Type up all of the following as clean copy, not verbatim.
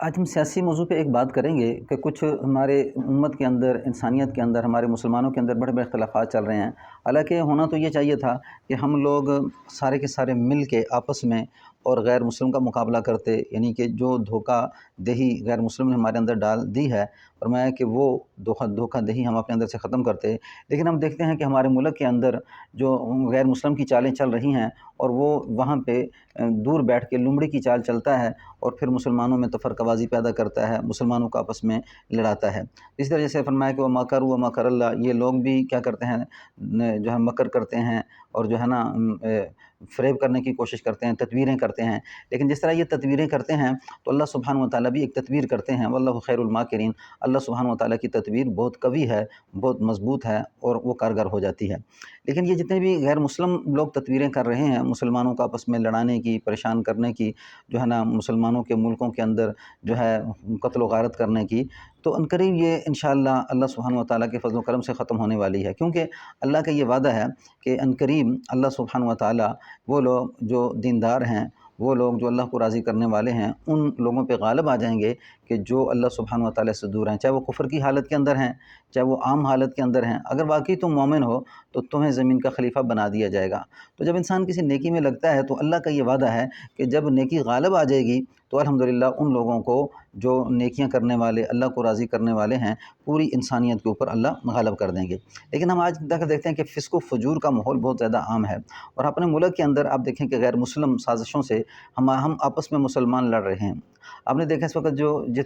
آج ہم سیاسی موضوع پہ ایک بات کریں گے کہ کچھ ہمارے امت کے اندر، انسانیت کے اندر، ہمارے مسلمانوں کے اندر بڑے بڑے اختلافات چل رہے ہیں۔ حالانکہ ہونا تو یہ چاہیے تھا کہ ہم لوگ سارے کے سارے مل کے آپس میں اور غیر مسلم کا مقابلہ کرتے، یعنی کہ جو دھوکہ دہی غیر مسلم نے ہمارے اندر ڈال دی ہے، فرمایا کہ وہ دھوکہ دہی ہم اپنے اندر سے ختم کرتے۔ لیکن ہم دیکھتے ہیں کہ ہمارے ملک کے اندر جو غیر مسلم کی چالیں چل رہی ہیں اور وہ وہاں پہ دور بیٹھ کے لومڑی کی چال چلتا ہے اور پھر مسلمانوں میں تفرقہ بازی پیدا کرتا ہے، مسلمانوں کو آپس میں لڑاتا ہے۔ اس طرح سے فرمایا کہ وَمَا كَرُوا وَمَا كَرَ اللَّهُ، یہ لوگ بھی کیا کرتے ہیں، جو ہے مکر کرتے ہیں اور جو ہے نا فریب کرنے کی کوشش کرتے ہیں، تدبیریں کرتے ہیں۔ لیکن جس طرح یہ تدبیریں کرتے ہیں تو اللہ سبحانہ و تعالیٰ بھی ایک تدبیر کرتے ہیں، وَاللَّهُ خَيْرُ الْمَاكِرِينَ، اللہ سبحانہ و تعالیٰ کی تدبیر بہت قوی ہے، بہت مضبوط ہے اور وہ کارگر ہو جاتی ہے۔ لیکن یہ جتنے بھی غیر مسلم لوگ تدبیریں کر رہے ہیں مسلمانوں کو آپس میں لڑانے کی، پریشان کرنے کی، جو ہے نا مسلمانوں کے ملکوں کے اندر جو ہے قتل و غارت کرنے کی، تو عنقریب یہ انشاءاللہ اللہ سبحانہ و تعالیٰ کے فضل و کرم سے ختم ہونے والی ہے، کیونکہ اللہ کا یہ وعدہ ہے کہ عنقریب اللہ سبحانہ و تعالیٰ وہ لوگ جو دیندار ہیں، وہ لوگ جو اللہ کو راضی کرنے والے ہیں، ان لوگوں پہ غالب آ جائیں گے کہ جو اللہ سبحانہ و تعالیٰ سے دور ہیں، چاہے وہ کفر کی حالت کے اندر ہیں، چاہے وہ عام حالت کے اندر ہیں۔ اگر واقعی تم مومن ہو تو تمہیں زمین کا خلیفہ بنا دیا جائے گا۔ تو جب انسان کسی نیکی میں لگتا ہے تو اللہ کا یہ وعدہ ہے کہ جب نیکی غالب آ جائے گی تو الحمدللہ ان لوگوں کو جو نیکیاں کرنے والے، اللہ کو راضی کرنے والے ہیں، پوری انسانیت کے اوپر اللہ غالب کر دیں گے۔ لیکن ہم آج تک دیکھتے ہیں کہ فسق و فجور کا ماحول بہت زیادہ عام ہے، اور اپنے ملک کے اندر آپ دیکھیں کہ غیر مسلم سازشوں سے ہم آپس میں مسلمان لڑ رہے ہیں۔ آپ نے دیکھا اس وقت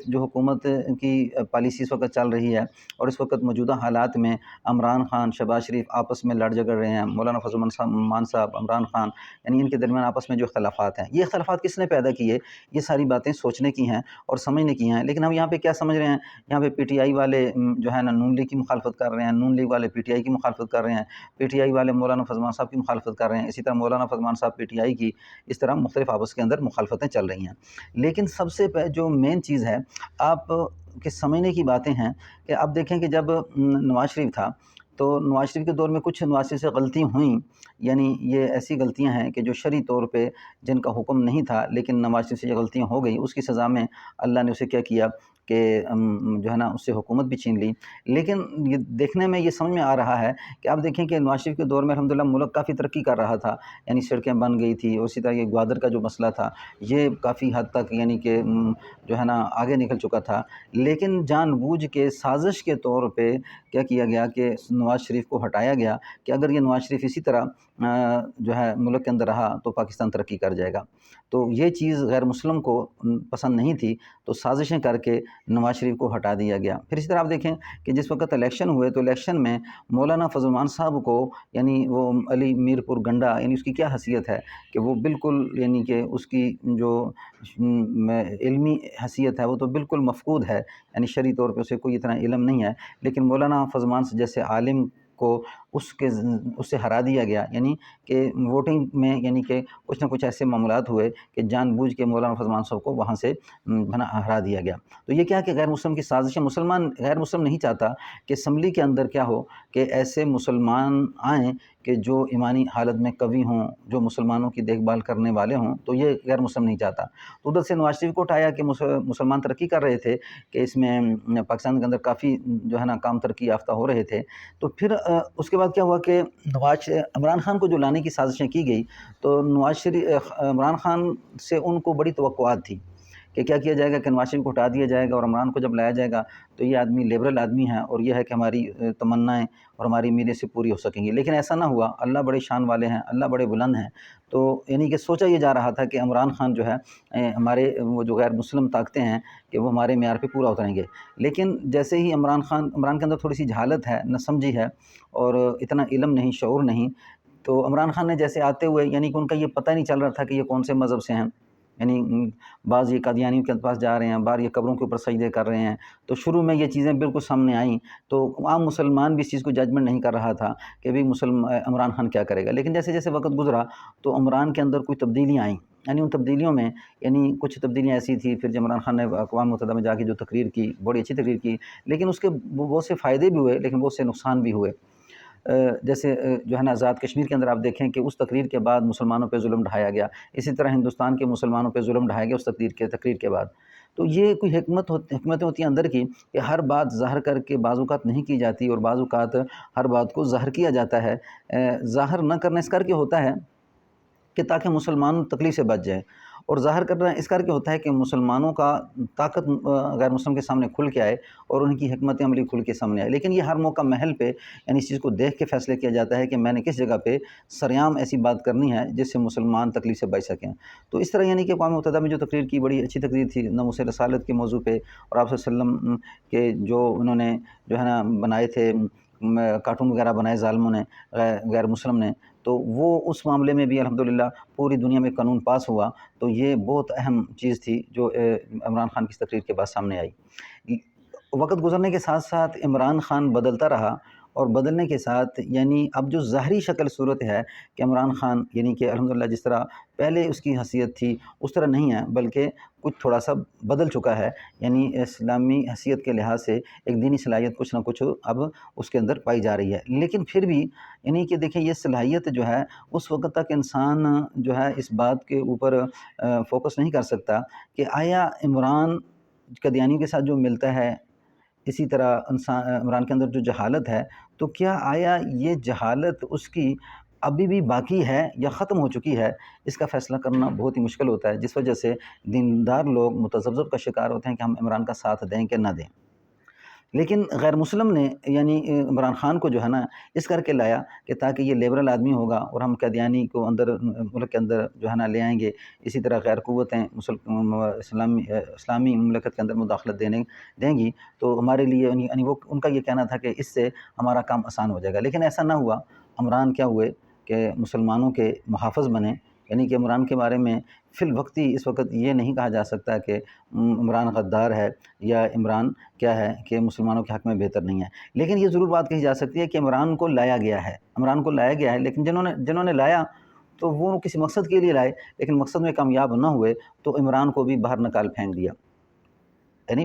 جو حکومت کی پالیسی اس وقت چل رہی ہے، اور اس وقت موجودہ حالات میں عمران خان، شہباز شریف آپس میں لڑ جھگڑ رہے ہیں، مولانا فضل الرحمان صاحب، عمران خان، یعنی ان کے درمیان آپس میں جو اختلافات ہیں، یہ اختلافات کس نے پیدا کیے؟ یہ ساری باتیں سوچنے کی ہیں اور سمجھنے کی ہیں۔ لیکن ہم یہاں پہ کیا سمجھ رہے ہیں؟ یہاں پہ پی ٹی آئی والے جو ہے نا نون لیگ کی مخالفت کر رہے ہیں، نون لیگ والے پی ٹی آئی کی مخالفت کر رہے ہیں، پی ٹی آئی والے مولانا فضل الرحمان صاحب کی مخالفت کر رہے ہیں، اسی طرح مولانا فضل الرحمان صاحب پی ٹی آئی کی، اس طرح مختلف آپس کے اندر مخالفتیں چل رہی ہیں۔ لیکن سب سے جو مین چیز ہے آپ کے سمجھنے کی باتیں ہیں کہ آپ دیکھیں کہ جب نواز شریف تھا تو نواز شریف کے دور میں کچھ نواز شریف سے غلطی ہوئیں، یعنی یہ ایسی غلطیاں ہیں کہ جو شرعی طور پہ جن کا حکم نہیں تھا، لیکن نواز شریف سے یہ غلطیاں ہو گئی، اس کی سزا میں اللہ نے اسے کیا کیا کہ جو ہے نا اس سے حکومت بھی چھین لی۔ لیکن یہ دیکھنے میں یہ سمجھ میں آ رہا ہے کہ آپ دیکھیں کہ نواز شریف کے دور میں الحمدللہ ملک کافی ترقی کر رہا تھا، یعنی سڑکیں بن گئی تھی، اور اسی طرح یہ گوادر کا جو مسئلہ تھا یہ کافی حد تک یعنی کہ جو ہے نا آگے نکل چکا تھا۔ لیکن جان بوجھ کے سازش کے طور پہ کیا کیا گیا کہ نواز شریف کو ہٹایا گیا کہ اگر یہ نواز شریف اسی طرح جو ہے ملک کے اندر رہا تو پاکستان ترقی کر جائے گا۔ تو یہ چیز غیر مسلم کو پسند نہیں تھی، تو سازشیں کر کے نواز شریف کو ہٹا دیا گیا۔ پھر اسی طرح آپ دیکھیں کہ جس وقت الیکشن ہوئے تو الیکشن میں مولانا فضل الرحمان صاحب کو، یعنی وہ علی میر پور گنڈا، یعنی اس کی کیا حیثیت ہے کہ وہ بالکل یعنی کہ اس کی جو علمی حیثیت ہے وہ تو بالکل مفقود ہے، یعنی شرعی طور پہ اسے کوئی اتنا علم نہیں ہے، لیکن مولانا فضل الرحمان جیسے عالم کو اس سے ہرا دیا گیا، یعنی کہ ووٹنگ میں یعنی کہ کچھ نہ کچھ ایسے معاملات ہوئے کہ جان بوجھ کے مولانا فضل الرحمان صاحب کو وہاں سے ہرا دیا گیا۔ تو یہ کیا کہ غیر مسلم کی سازشیں، غیر مسلم نہیں چاہتا کہ اسمبلی کے اندر کیا ہو کہ ایسے مسلمان آئیں کہ جو ایمانی حالت میں قوی ہوں، جو مسلمانوں کی دیکھ بھال کرنے والے ہوں، تو یہ غیر مسلم نہیں چاہتا۔ تو ادھر سے نواز شریف کو اٹھایا کہ مسلمان ترقی کر رہے تھے، کہ اس میں پاکستان کے اندر کافی جو ہے نا کام ترقی یافتہ ہو رہے تھے۔ تو پھر اس کے بعد کیا ہوا کہ عمران خان کو جو لانے کی سازشیں کی گئی، تو عمران خان سے ان کو بڑی توقعات تھی کہ کیا کیا جائے گا کہ نواز شریف کو ہٹا دیا جائے گا اور عمران کو جب لایا جائے گا تو یہ آدمی لیبرل آدمی ہے اور یہ ہے کہ ہماری تمنائیں اور ہماری امیدیں سے پوری ہو سکیں گی۔ لیکن ایسا نہ ہوا، اللہ بڑے شان والے ہیں، اللہ بڑے بلند ہیں۔ تو یعنی کہ سوچا یہ جا رہا تھا کہ عمران خان جو ہے ہمارے وہ جو غیر مسلم طاقتیں ہیں کہ وہ ہمارے معیار پہ پورا اتریں گے۔ لیکن جیسے ہی عمران کے اندر تھوڑی سی جہالت ہے، نہ سمجھی ہے اور اتنا علم نہیں، شعور نہیں، تو عمران خان نے جیسے آتے ہوئے یعنی کہ ان کا یہ پتہ نہیں چل رہا تھا کہ یہ کون سے مذہب سے ہیں، یعنی بعض یہ قادیانیوں کے پاس جا رہے ہیں، بعض یہ قبروں کے اوپر سجدے کر رہے ہیں۔ تو شروع میں یہ چیزیں بالکل سامنے آئیں تو عام مسلمان بھی اس چیز کو ججمنٹ نہیں کر رہا تھا کہ بھی عمران خان کیا کرے گا۔ لیکن جیسے جیسے وقت گزرا تو عمران کے اندر کچھ تبدیلیاں آئیں، یعنی ان تبدیلیوں میں یعنی کچھ تبدیلیاں ایسی تھی، پھر جب عمران خان نے اقوام متحدہ میں جا کے جو تقریر کی، بڑی اچھی تقریر کی، لیکن اس کے بہت سے فائدے بھی ہوئے لیکن بہت سے نقصان بھی ہوئے۔ جیسے جو ہے نا آزاد کشمیر کے اندر آپ دیکھیں کہ اس تقریر کے بعد مسلمانوں پہ ظلم ڈھایا گیا، اسی طرح ہندوستان کے مسلمانوں پہ ظلم ڈھایا گیا اس تقریر کے بعد۔ تو یہ کوئی حکمتیں ہوتی ہیں اندر کی کہ ہر بات ظاہر کر کے بعض اوقات نہیں کی جاتی، اور بعض اوقات ہر بات کو ظاہر کیا جاتا ہے۔ ظاہر نہ کرنا اس کر کے ہوتا ہے کہ تاکہ مسلمان تکلیف سے بچ جائے، اور ظاہر کرنا اس کر کے ہوتا ہے کہ مسلمانوں کا طاقت غیر مسلم کے سامنے کھل کے آئے اور ان کی حکمت عملی کھل کے سامنے آئے۔ لیکن یہ ہر موقع محل پہ یعنی اس چیز کو دیکھ کے فیصلے کیا جاتا ہے کہ میں نے کس جگہ پہ سریعام ایسی بات کرنی ہے جس سے مسلمان تکلیف سے بچ سکیں۔ تو اس طرح یعنی کہ اقوام متحدہ میں جو تقریر کی، بڑی اچھی تقریر تھی ناموس رسالت کے موضوع پہ، اور آپ صلی اللہ علیہ وسلم کے جو انہوں نے جو ہے نا بنائے تھے کارٹون وغیرہ بنائے ظالموں نے، غیر مسلم نے، تو وہ اس معاملے میں بھی الحمدللہ پوری دنیا میں قانون پاس ہوا۔ تو یہ بہت اہم چیز تھی جو عمران خان کی تقریر کے بعد سامنے آئی۔ وقت گزرنے کے ساتھ ساتھ عمران خان بدلتا رہا، اور بدلنے کے ساتھ یعنی اب جو ظاہری شکل صورت ہے کہ عمران خان یعنی کہ الحمدللہ جس طرح پہلے اس کی حیثیت تھی اس طرح نہیں ہے، بلکہ کچھ تھوڑا سا بدل چکا ہے، یعنی اسلامی حیثیت کے لحاظ سے ایک دینی صلاحیت کچھ نہ کچھ اب اس کے اندر پائی جا رہی ہے۔ لیکن پھر بھی یعنی کہ دیکھیں یہ صلاحیت جو ہے اس وقت تک انسان جو ہے اس بات کے اوپر فوکس نہیں کر سکتا کہ آیا عمران قادیانیوں کے ساتھ جو ملتا ہے، اسی طرح عمران کے اندر جو جہالت ہے، تو کیا آیا یہ جہالت اس کی ابھی بھی باقی ہے یا ختم ہو چکی ہے؟ اس کا فیصلہ کرنا بہت ہی مشکل ہوتا ہے، جس وجہ سے دیندار لوگ متذبذب کا شکار ہوتے ہیں کہ ہم عمران کا ساتھ دیں کہ نہ دیں۔ لیکن غیر مسلم نے یعنی عمران خان کو جو ہے نا اس کر کے لایا کہ تاکہ یہ لیبرل آدمی ہوگا اور ہم قادیانی کو ملک کے اندر جو ہے نا لے آئیں گے، اسی طرح غیر قوتیں اسلامی مملکت کے اندر مداخلت دیں گی، تو ہمارے لیے یعنی وہ ان کا یہ کہنا تھا کہ اس سے ہمارا کام آسان ہو جائے گا۔ لیکن ایسا نہ ہوا۔ عمران کیا ہوئے کہ مسلمانوں کے محافظ بنے، یعنی کہ عمران کے بارے میں فی الوقتی اس وقت یہ نہیں کہا جا سکتا کہ عمران غدار ہے یا عمران کیا ہے کہ مسلمانوں کے حق میں بہتر نہیں ہے۔ لیکن یہ ضرور بات کہی جا سکتی ہے کہ عمران کو لایا گیا ہے، لیکن جنہوں نے لایا تو وہ کسی مقصد کے لیے لائے، لیکن مقصد میں کامیاب نہ ہوئے تو عمران کو بھی باہر نکال پھینک دیا۔ یعنی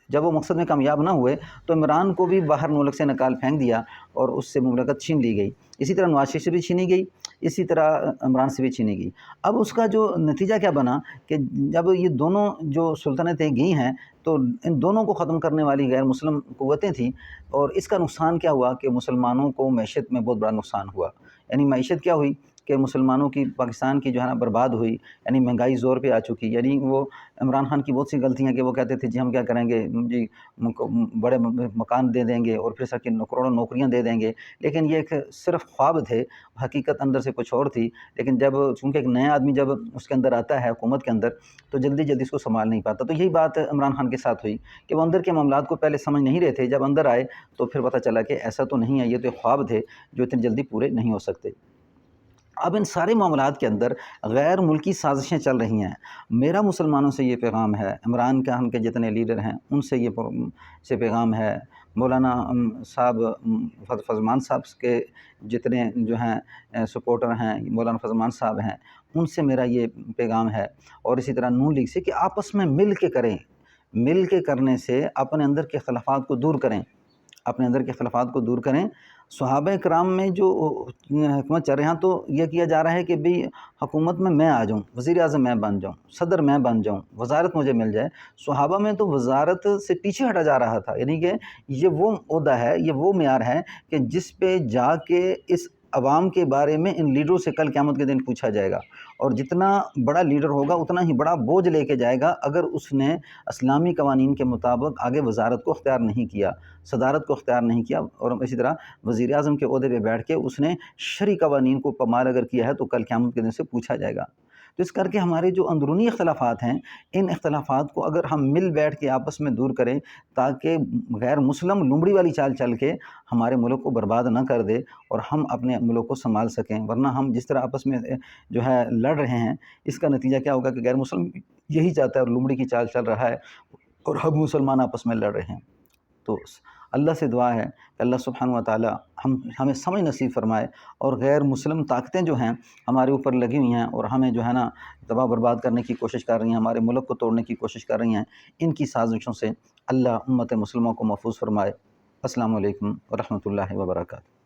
جب وہ مقصد میں کامیاب نہ ہوئے تو عمران کو بھی باہر ملک سے نکال پھینک دیا اور اس سے مملکت چھین لی گئی۔ اسی طرح نواز شریف سے بھی چھینی گئی، اسی طرح عمران سے بھی چھینی گئی۔ اب اس کا جو نتیجہ کیا بنا کہ جب یہ دونوں جو سلطنتیں گئی ہیں تو ان دونوں کو ختم کرنے والی غیر مسلم قوتیں تھیں، اور اس کا نقصان کیا ہوا کہ مسلمانوں کو معیشت میں بہت بڑا نقصان ہوا۔ یعنی معیشت کیا ہوئی کہ مسلمانوں کی پاکستان کی جو ہے نا برباد ہوئی، یعنی مہنگائی زور پہ آ چکی۔ یعنی وہ عمران خان کی بہت سی غلطیاں کہ وہ کہتے تھے جی ہم کیا کریں گے، جی بڑے مکان دے دیں گے اور پھر سر کروڑوں نوکریاں دے دیں گے، لیکن یہ ایک صرف خواب تھے، حقیقت اندر سے کچھ اور تھی۔ لیکن جب چونکہ ایک نیا آدمی جب اس کے اندر آتا ہے حکومت کے اندر تو جلدی اس کو سنبھال نہیں پاتا۔ تو یہی بات عمران خان کے ساتھ ہوئی کہ وہ اندر کے معاملات کو پہلے سمجھ نہیں رہے تھے، جب اندر آئے تو پھر پتہ چلا کہ ایسا تو نہیں ہے، یہ تو ایک خواب تھے جو اتنی جلدی پورے نہیں ہو سکتے۔ اب ان سارے معاملات کے اندر غیر ملکی سازشیں چل رہی ہیں۔ میرا مسلمانوں سے یہ پیغام ہے، عمران خان کے جتنے لیڈر ہیں ان سے یہ پیغام ہے، مولانا صاحب فضمان صاحب کے جتنے جو ہیں سپورٹر ہیں، مولانا فضمان صاحب ہیں، ان سے میرا یہ پیغام ہے، اور اسی طرح نون لیگ سے کہ آپس میں مل کے کریں، مل کے کرنے سے اپنے اندر کے اختلافات کو دور کریں۔ صحابہ کرام میں جو حکومت چل رہے ہیں تو یہ کیا جا رہا ہے کہ بھئی حکومت میں آ جاؤں، وزیر اعظم میں بن جاؤں، صدر میں بن جاؤں، وزارت مجھے مل جائے۔ صحابہ میں تو وزارت سے پیچھے ہٹا جا رہا تھا، یعنی کہ یہ وہ عہدہ ہے، یہ وہ معیار ہے کہ جس پہ جا کے اس عوام کے بارے میں ان لیڈروں سے کل قیامت کے دن پوچھا جائے گا، اور جتنا بڑا لیڈر ہوگا اتنا ہی بڑا بوجھ لے کے جائے گا اگر اس نے اسلامی قوانین کے مطابق آگے وزارت کو اختیار نہیں کیا، صدارت کو اختیار نہیں کیا، اور اسی طرح وزیر اعظم کے عہدے پہ بیٹھ کے اس نے شرعی قوانین کو پامال اگر کیا ہے تو کل قیامت کے دن سے پوچھا جائے گا۔ تو اس کر کے ہمارے جو اندرونی اختلافات ہیں، ان اختلافات کو اگر ہم مل بیٹھ کے آپس میں دور کریں تاکہ غیر مسلم لومڑی والی چال چل کے ہمارے ملک کو برباد نہ کر دے اور ہم اپنے ملک کو سنبھال سکیں، ورنہ ہم جس طرح آپس میں جو ہے لڑ رہے ہیں اس کا نتیجہ کیا ہوگا کہ غیر مسلم یہی چاہتا ہے اور لومڑی کی چال چل رہا ہے اور ہم مسلمان آپس میں لڑ رہے ہیں۔ تو اللہ سے دعا ہے کہ اللہ سبحانہ و تعالی ہمیں سمجھ نصیب فرمائے، اور غیر مسلم طاقتیں جو ہیں ہمارے اوپر لگی ہوئی ہیں اور ہمیں جو ہے نا تباہ برباد کرنے کی کوشش کر رہی ہیں، ہمارے ملک کو توڑنے کی کوشش کر رہی ہیں، ان کی سازشوں سے اللہ امت مسلموں کو محفوظ فرمائے۔ السلام علیکم ورحمۃ اللہ وبرکاتہ۔